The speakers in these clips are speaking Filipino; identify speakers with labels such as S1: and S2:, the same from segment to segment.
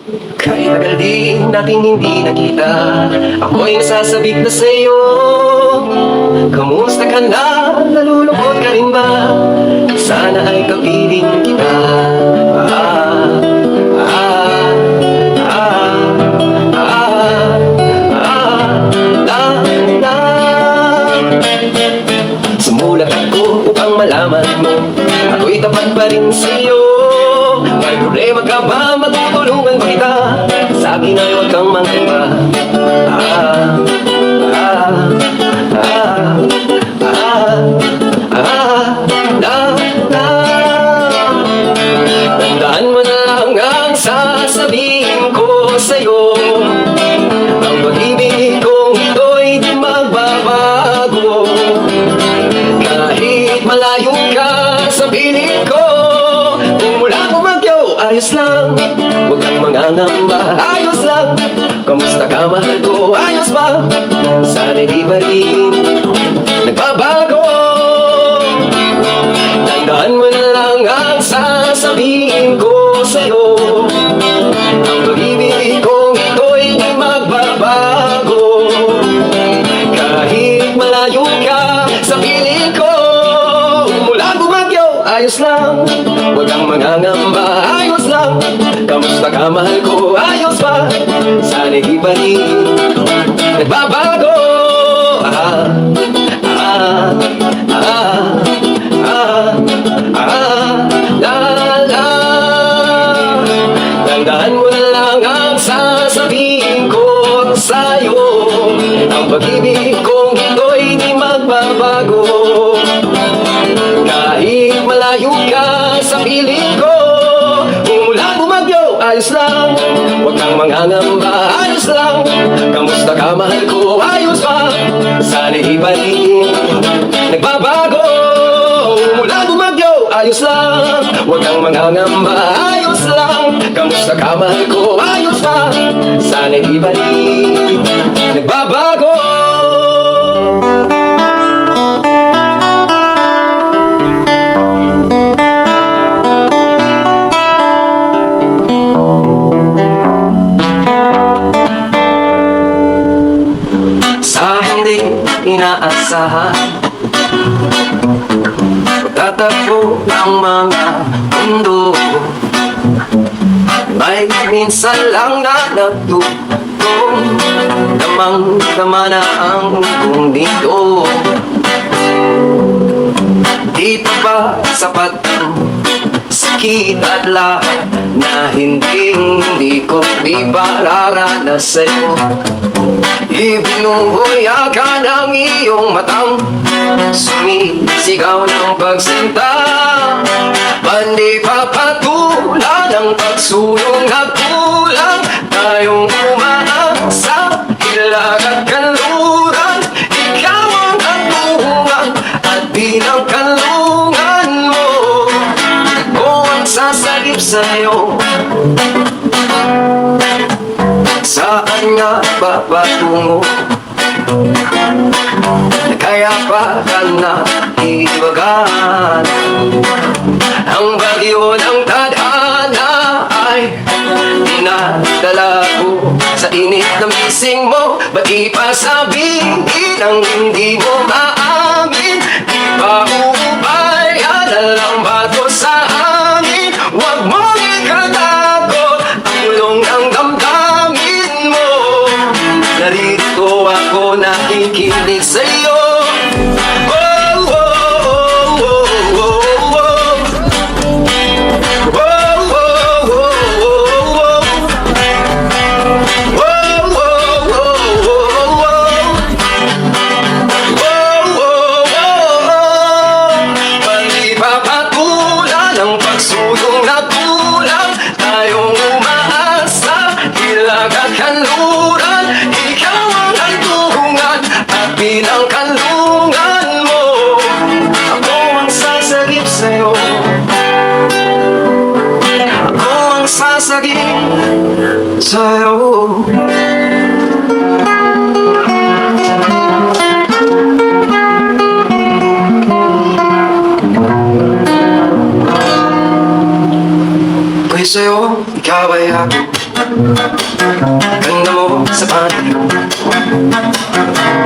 S1: Kahit tagal din natin hindi nakita, ako'y nasasabik na sa'yo. Kamusta ka na? Nalulungkot ka rin ba? Sana ay kapiling kita. Ah, ah, ah, ah, ah, la, la. Sumulat ako upang malaman mo, ako'y tapat pa rin sa'yo. May problema ka ba? Matutulungan ba kita? Sa akin ay huwag kang mangamba. Ah, ah, ah, ah, ah, la, la. Tandaan mo na lang ang sasabihin ko sa'yo. Ang pag-ibig kong ito'y di magbabago. Kahit malayo ka sa piling ko, kung mula bumagyo, ayos lang. Huwag kang mangangamba, ayos lang. Kamusta ka, mahal ko, ayos ba? Sana'y di ba rin nagbabago? Tandaan mo na lang ang sasabihin ko sa'yo. Ang pag-ibig kong ito'y di magbabago. Kahit malayo ka sa piling ko, mula bumagyo, ayos lang. Huwag kang mangangamba, ayos lang. Kamusta ka, mahal ko, ayos ba? Sana'y di ba rin nagbabago? Ah, ah, ah, ah, ah, la, la. Tandaan mo na lang ang sasabihin ko sa'yo. Ang pag-ibig kong ito'y di magbabago. Kahit malayo ka sa piling ko, kung mula bumagyo, ayos lang. Huwag kang mangangamba, ayos lang. Kamusta ka, mahal ko, ayos ba? Sana'y iba rin nagbabago. Mula bumagyo, ayos lang. Huwag kang mangangamba, ayos lang. Kamusta ka, mahal ko, ayos ba? Sana'y iba rin nagbabago. Sa hindi inaasahan, pagtatagpo ng mga mundo, may minsan lang na nagtutong, damang-dama na ang buong dito. Dito ba sapat ang sakit at lahat na hindi ko ipararanas sa'yo? Ibinuhuya ka ng iyong matang, sumisigaw ng pagsinta. Pandi papatulan ang pagsulong at kulang. Tayong umaasa, hilag at kanluran. Ikaw ang katungan at bilang kanlungan mo, ako ang sasagip sa'yo. Saan nga ba patungo? Kaya pa ka na iwagan. Ang bagyo ng tadhana ay dinadala ko sa init ng bising mo. Ba't di pa sabihin ang hindi mo maamin? Di ba uubaya na lang ba to sa hangin? Huwag mong ikatakot ang ulong ng damdamin mo. Narito ako, nakikinig sa'yo. Bilang kanlungan mo, ako ang sasagip sa'yo. Ako ang sasagip sa'yo. Ako'y sa'yo, ikaw ay ako. Ganda mo sa panig,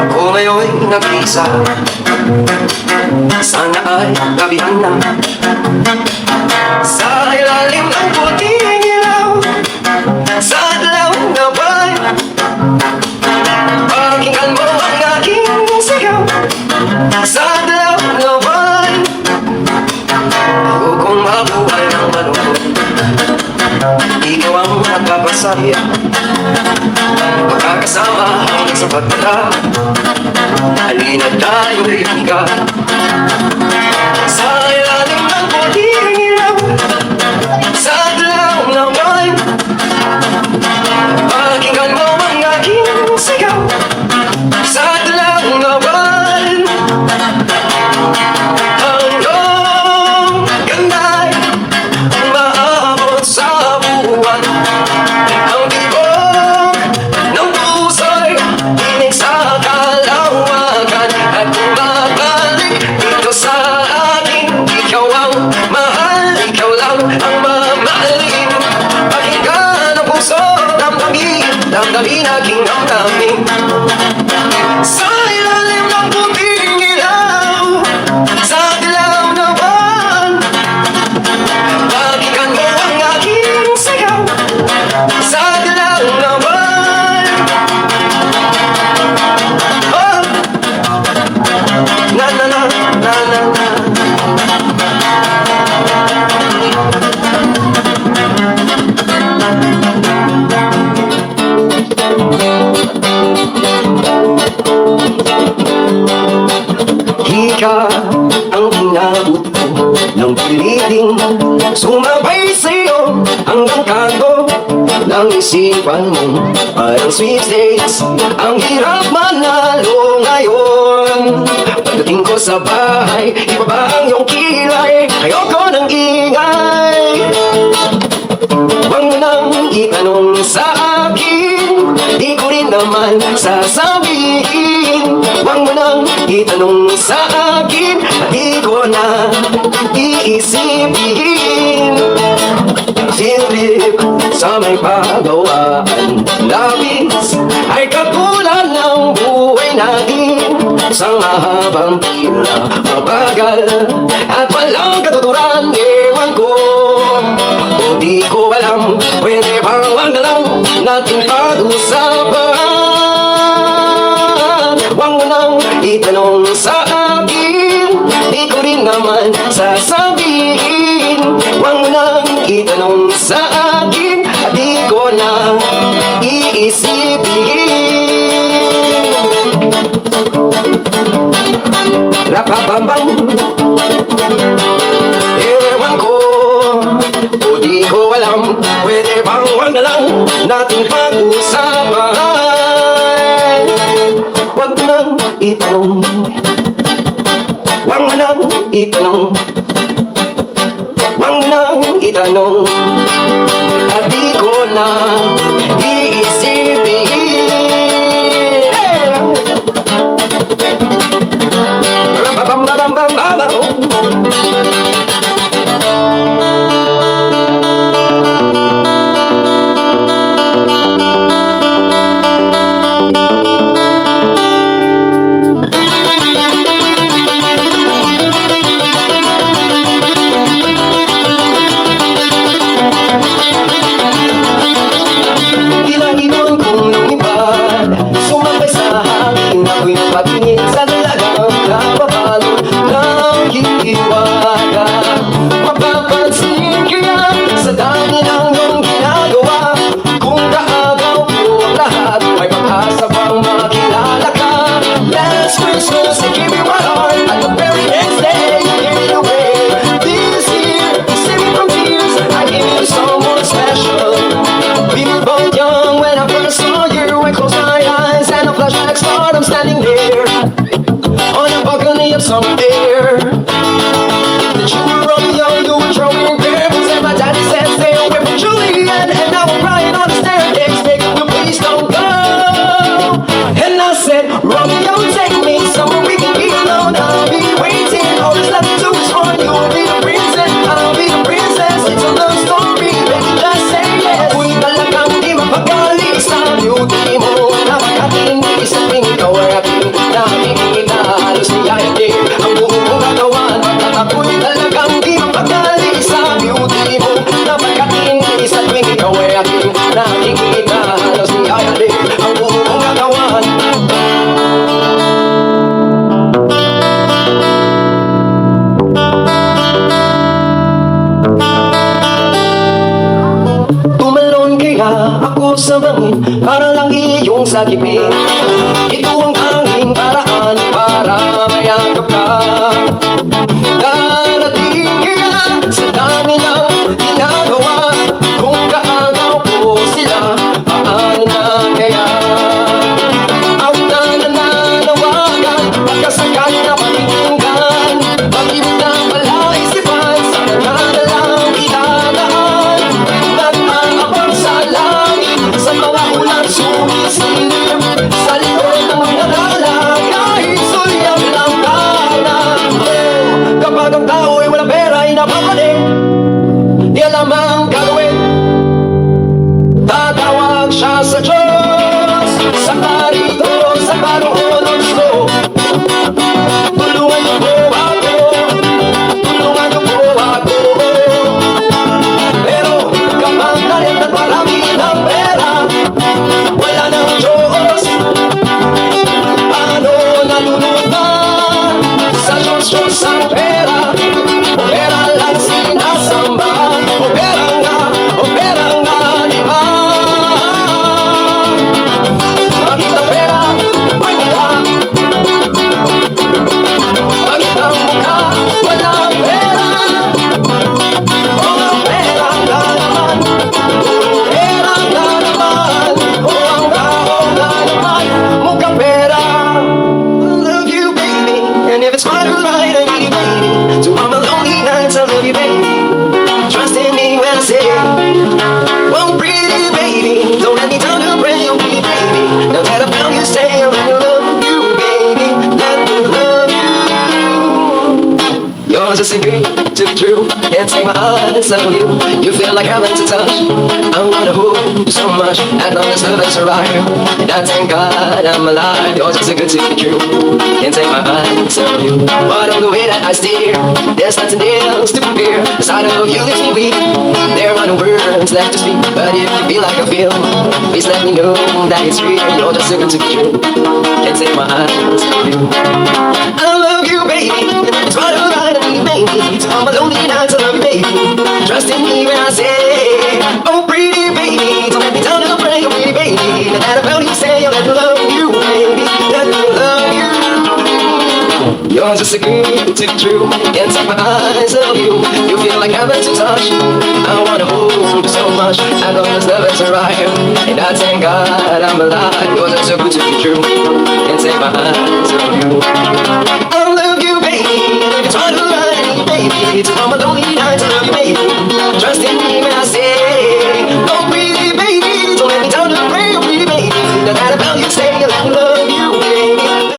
S1: ako ngayon'y nag-isa. Sana ay gabihan na sa ilalim ng puting ilaw, sa adlaw na buwan. Pakinggan mo ang aking sigaw, sa adlaw na buwan. Kung mabuhay ng malungkot, ikaw ang nagpapasaya. Magkakasama hanggang sa pagtala, halina't tayo'y higa sa ilalim ng puting ilaw, sa adlaw na buwan. Pakinggan mo ang aking sigaw, sa adlaw na buwan. Ang iyong ganda'y maabot sa buwan. Ang tibok ng puso'y tinig sa kalawakan. At bumabalik dito sa akin, ikaw ang mahal, ikaw lang ang mamahalin. Pakinggan ang puso, damdamin aking damdamin. Sa ilalim ng puting ilaw, sa dilaw na buwan. Pakinggan mo ang aking sigaw, sa dilaw na buwan. Oh, na na na na na na. Ika ang inabot ko ng piliting sumabay sa'yo hanggang kanto ng isipan mo. Parang sweet days, ang hirap manalo ngayon. Pagdating ko sa bahay, iba ba ang iyong kilay? Ayoko ng ingay. Huwag mo nang itanong sa akin, di ko rin naman sasabihin. Huwag mo nang itanong sa akin, di ko na iisipin. Silip sa may pagawaan, labis ay katulad ng buhay natin. Isang mahabang pila, mabagal at walang katuturan. Ewan ko, di ko alam, pwede bang wag na lang natin pag-usapan. Huwag mo nang itanong sa akin, di ko rin naman sasabihin. Huwag mo nang itanong sa akin, di ko na iisipin. Rapapambam, ewan ko, o di ko alam, pwede bang wag na lang natin pag-usapan. Wag mo nang itanong, wag mo nang itanong, wag mo nang itanong, at di ko na iisipin. sa bangin para lang iyong sakipin. Ito ang tanging paraan para mayakap ka. Darating kaya sa dami ng ginagawa, kung kaagaw ko sila, paano na kaya? Ang nananawagan, pagkasakali na pakinggan, pag-ibig na palaisipan, sa nagdadalang idadaan. Nag-aabang sa langit, sa mga ulan sumisilip, sa likod ng nadala, kahit sulyap lang tala. Kapag ang tao ay walang pera ay napapaling, di alam ang gagawin, tatawag siya sa Diyos. Sa karito, sa karoon ng gusto, tulungan niyo po ako, tulungan niyo po ako. Pero kapag nalit at marami ng pera, wala ng Diyos, paano nalunod na sa Diyos ang pera? O pera lang sinasamba, o pera nga, di ba? Bakit ang pera, bakit ang mukha, walang pera? O ang pera nga naman, o pera nga naman, o ang tao nga naman, mukhang pera. I love you, baby, and if it's quite right, I need you, baby. To all the lonely nights, I love you, baby. Trust in me when I say, oh, pretty baby, don't let me down to pray, oh, pretty baby. Now that I found you, say, let me love you, baby. Let me love you. You're just a secret to be true. Can't take my eyes off you. You feel like heaven to touch. I wanna hold you so much. As long as love is right. And I thank God I'm alive. You're just a good to be true. Can't take my eyes off you. But on the way that I steer, there's nothing else to compare. The sight of you leaves me weak. There are no words left to speak. But if you feel like I feel, please let me know that it's real. You're just a good to be true. Can't take my eyes off you. I love you, baby. It's what I right of me, baby. To all my lonely nights, I love you, baby. Trust in me when I say, oh, pretty baby, don't let me down to pray, oh, pretty baby. No matter how you say, I'll let me love you, baby. Let me love you. You're just a good to be true. Can't take my eyes off you. You feel like heaven to touch. I wanna hold you so much. As long as love is right. And I thank God I'm alive. You're just so good to be true. Can't take my eyes off you. I love you, baby. And if it's hard to lie, baby, to all my lonely nights, I love you, baby.